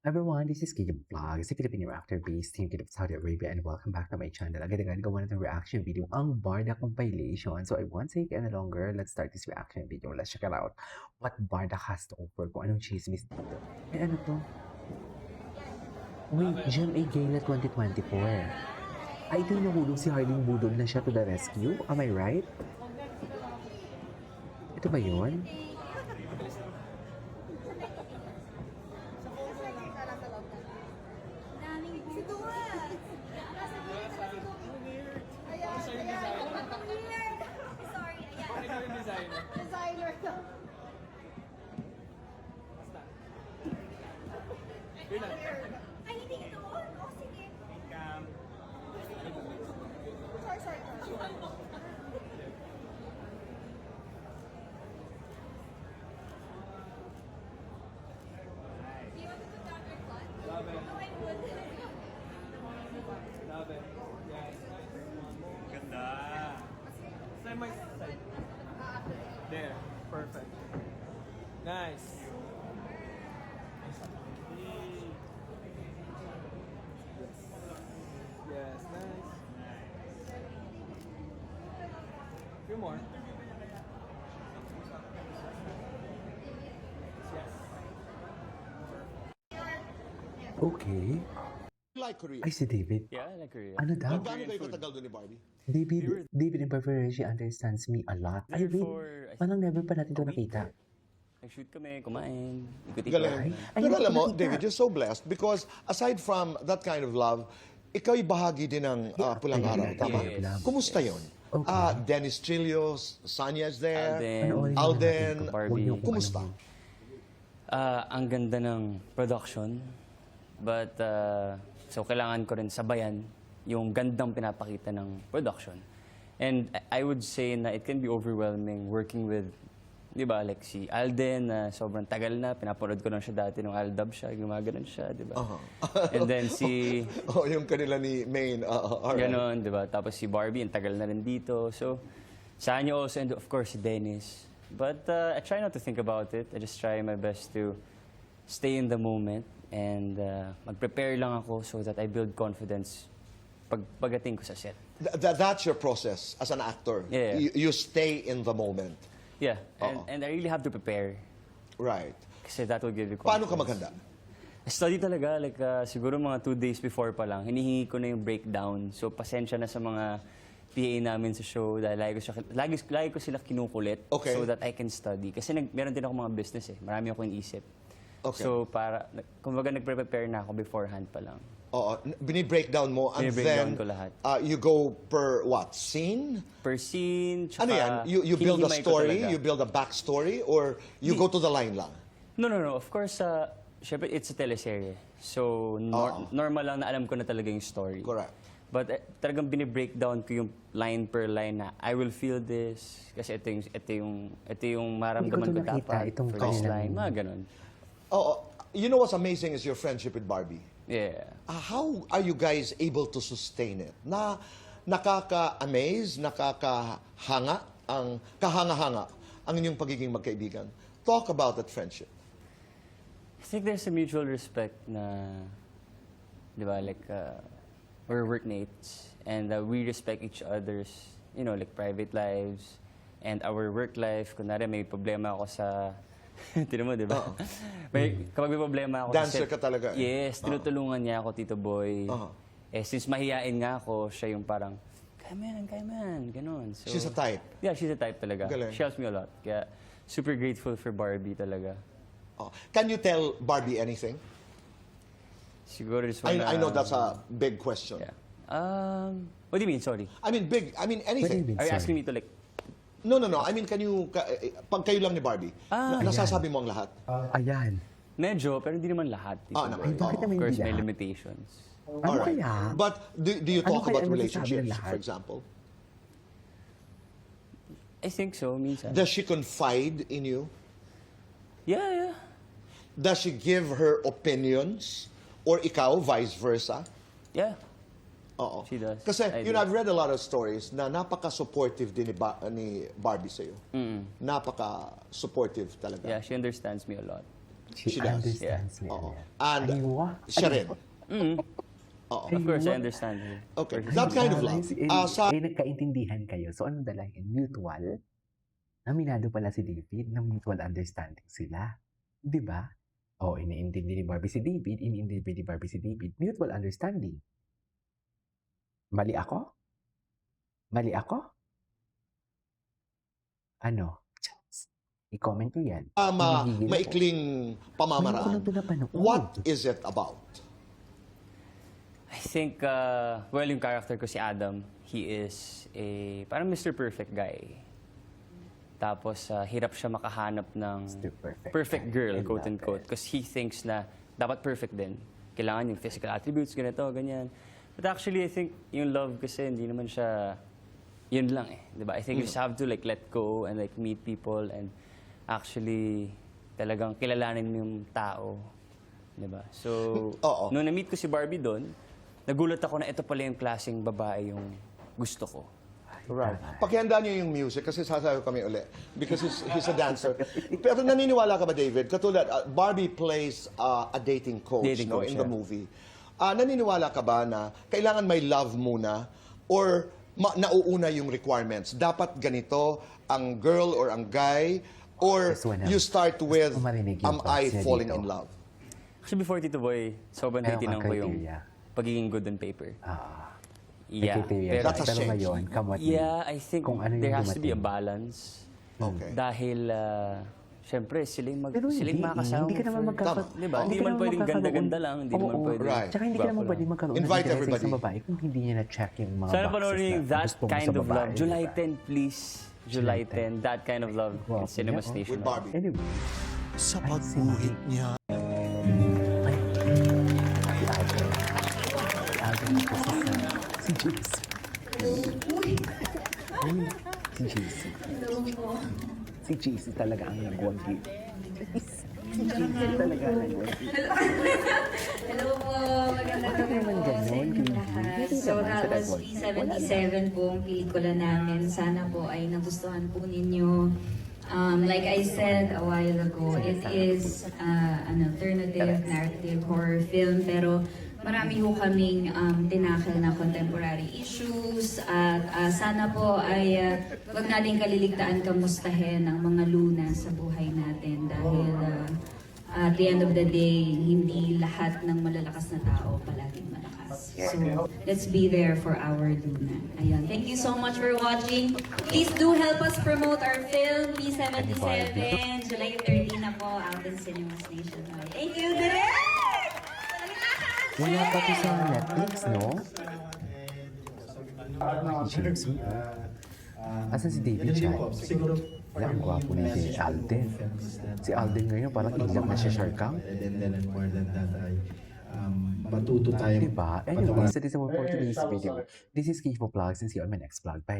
Everyone, this is Kid Vlog, si Filipino reactor-based team Kid of Saudi Arabia, and welcome back to my channel. Agad-agad gawa natin reaction video ang Barda compilation. So I won't take any longer. Let's start this reaction video. Let's check it out. What Barda has to offer, kung anong chismis dito. Eh ano to? Wait, GMA Gala 2024. Ay, ito yung nahulog si Harding Budol na siya to the rescue? Am I right? Ito ba yun? Designer to. Ay, hindi ito. O, sige. Sorry. Do you want to put down your cloth? Love it. No, I'm good. Love it. Yes. Ganda. Side by side. There. Perfect. Nice. Yes, nice. Few more. Yes. Okay. Like Korea. Ay, si David. Yeah, I like Korea. Ano daw? Gaano kayo katagal doon ni Barbie? David in preference, she understands me a lot. Ay, There wait. for, I Parang never pa natin ito a week. nakita. Nag-shoot kami, kumain, ikot-ikot. Galing. Ay, Pero hindi alam ko mo, nakita. David, you're so blessed because aside from that kind of love, ikaw'y bahagi din ng Pulang Ayun, Araw, tama? yes. Kumusta yun? Okay. Dennis Trillos, Sanya's there, Alden, Alden, Barbie. Huwag niyo kumusta? Ang ganda ng production. But, so kailangan ko rin sabayan yung gandang pinapakita ng production. And I would say na it can be overwhelming working with, di ba, like si Alden, na sobrang tagal na, pinapanood ko lang siya dati nung Aldab siya, gumaganon siya, di ba? And then si, Oh, yung kanila ni Maine. Alright. ganon, di ba? Tapos si Barbie, ang tagal na rin dito. So, Sanya also, and of course si Dennis. But I try not to think about it. I just try my best to stay in the moment and mag-prepare lang ako so that I build confidence pagdating ko sa set. That's your process as an actor. Yeah. You stay in the moment. Yeah, and I really have to prepare Right. kasi that will give you Paano confidence. ka maghanda? Study talaga, like siguro mga 2 days before pa lang, hinihingi ko na yung breakdown. So pasensya na sa mga PA namin sa show dahil lagi ko sila kinukulit Okay. so that I can study. Kasi meron din ako mga business eh, marami akong inisip. Okay. So kumbaga nagpre-prepare na ako beforehand pa lang. Oo, bini-breakdown mo and Bini-breakdown then ko lahat. You go per what? Scene? Per scene, tsaka Ano yan? You build a hinihimay ko story, talaga. you build a backstory, or you go to the line lang? No. Of course, syempre, it's a teleserye. So, normal lang na alam ko na talaga yung story. Correct. But talagang binibreakdown ko yung line per line na I will feel this kasi ito yung maramdaman Hindi ko ko to nakita, dapat itong for this kanilang- line. Mga ganun. Oh, you know what's amazing is your friendship with Barbie. Yeah. How are you guys able to sustain it? Nakaka-amaze, kahanga-hanga ang inyong pagiging magkaibigan. Talk about that friendship. I think there's a mutual respect na, di ba, like, we're workmates and we respect each other's, like private lives and our work life. Kunwari may problema ako sa, tinan mo, di ba? Kapag may problema ako Dancer sa set, ka talaga eh. Yes, tinutulungan niya ako, Tito Boy. Since mahihain nga ako, siya yung parang, kaya man, ganun. So, She's a type. Yeah, she's a type talaga. Galing. She helps me a lot. Kaya super grateful for Barbie talaga. Oh. Can you tell Barbie anything? Siguro this I, one. I know that's a big question. Yeah. What do you mean? Sorry. I mean, anything. Pwede. Are you Sorry. asking me to like? No. I mean, pag kayo lang ni Barbie, nasasabi mo ang lahat? Ayan. Medyo, pero hindi naman lahat. Tito naman. Boy. Ay, bakit naman Of course, hindi may lahat? limitations. Ano Alright. kaya? But do you Ano talk kaya about ang masasabi ng relationships, lahat? for example? I think so, minsan. Does she confide in you? Yeah. Does she give her opinions? Or ikaw, vice versa? Yeah. Oo. She does. Kasi, I you do. know, I've read a lot of stories na napaka-supportive din ni Barbie sa'yo. Napaka-supportive talaga. Yeah, she understands me a lot. She does. understands me. Oo. Ayan. And Aywa. siya rin. Oo. Of course, I understand her. Okay. That kind of love. Sa Nagkaintindihan kayo. So, anong dalahin? Mutual? Aminado pala si David na mutual understanding sila. Di ba? O, iniintindi ni Barbie si David, iniintindi ni Barbie si David. Mutual understanding. Mali ako? Mali ako? Ano? I-comment nyo yan. Hihigil ako. maikling Ngayon ko pamamaraan. lang ito napanood. What is it about? I think, well, yung character ko si Adam, he is a parang Mr. Perfect guy. Tapos, hirap siya makahanap ng Mr. Perfect perfect guy. girl, I love quote-unquote. it. Because he thinks na dapat perfect din. Kailangan yung physical attributes, ganito, ganyan. But actually, I think yung love kasi hindi naman siya yun lang eh. Diba? I think you just have to like let go and like meet people and actually talagang kilalanin mo yung tao. Diba? So, Oo. nung na-meet ko si Barbie doon, nagulat ako na ito pala yung klaseng babae yung gusto ko. Right. Pakihanda niyo yung music kasi sasayaw kami uli. Because he's a dancer. Pero naniniwala ka ba, David? Katulad, Barbie plays a dating coach, Dating no, coach, in the yeah. movie. Naniniwala ka ba na kailangan may love muna or nauuna yung requirements? Dapat ganito ang girl or ang guy or This one, you start with, gusto ko marinig yung am I thoughts niya falling dito. in love? Actually, before Tito Boy, sobrang Meron titinang kang ko yung criteria. pagiging good on paper. Yeah. Pero, That has Pero changed. ngayon, come what may. yeah, I think Kung ano yung there has to be a dumating. balance. Okay. Dahil, syempre, sila yung, Pero sila yung hindi, makakasama hindi ka naman for- magkaka... Tama. Diba? Hindi ka naman naman pwedeng magkakaroon- ganda-ganda lang. Hindi naman Oo, pwedeng right. Tsaka hindi ka naman gwapo pwede lang. magkaroon Invite ng interest sa everybody. isang babae kung hindi niya na-check yung mga Sana boxes panoorin na that gusto mo kind sa of babae, love. July diba? 10, please. July 10. That kind of love Wow. in Cinema Yeah, oh. Station. With Barbie. Anyway, Sa Ay, pagguhit si- niya. ay, si Alden. Si Alden po si JC. Ay, si JC. Si JC talaga ang nagwagi. Si JC talaga ang nagwagi. Hello po, magandang gabi naman po ganon, sa inyong Gigi. lahat. Hindi So naman that sa was Dagwag. P77 po ang pelikula namin. Sana po ay nagustuhan po ninyo. Like I said a while ago, it is an alternative narrative horror film pero marami ho kaming tinakil na contemporary issues at sana po ay wag nating kaliligtaan kamustahin ang mga luna sa buhay natin dahil at the end of the day, hindi lahat ng malalakas na tao palaging malakas. So, let's be there for our Luna. Ayan. Thank you so much for watching. Please do help us promote our film, P77, July 13 na po, out in cinemas nationwide. Thank you, Direk! Wala pa to sa Netflix, no? JC. Asan si David Chan? Wala, ang gwapo ni Alden. Si Alden ngayon parang ilang na siya, Sharkang. And more than that ay matuto tayo. Diba? Anyway, so this is all for today's video. This is Keith Vlogs and see you on my next vlog. Bye!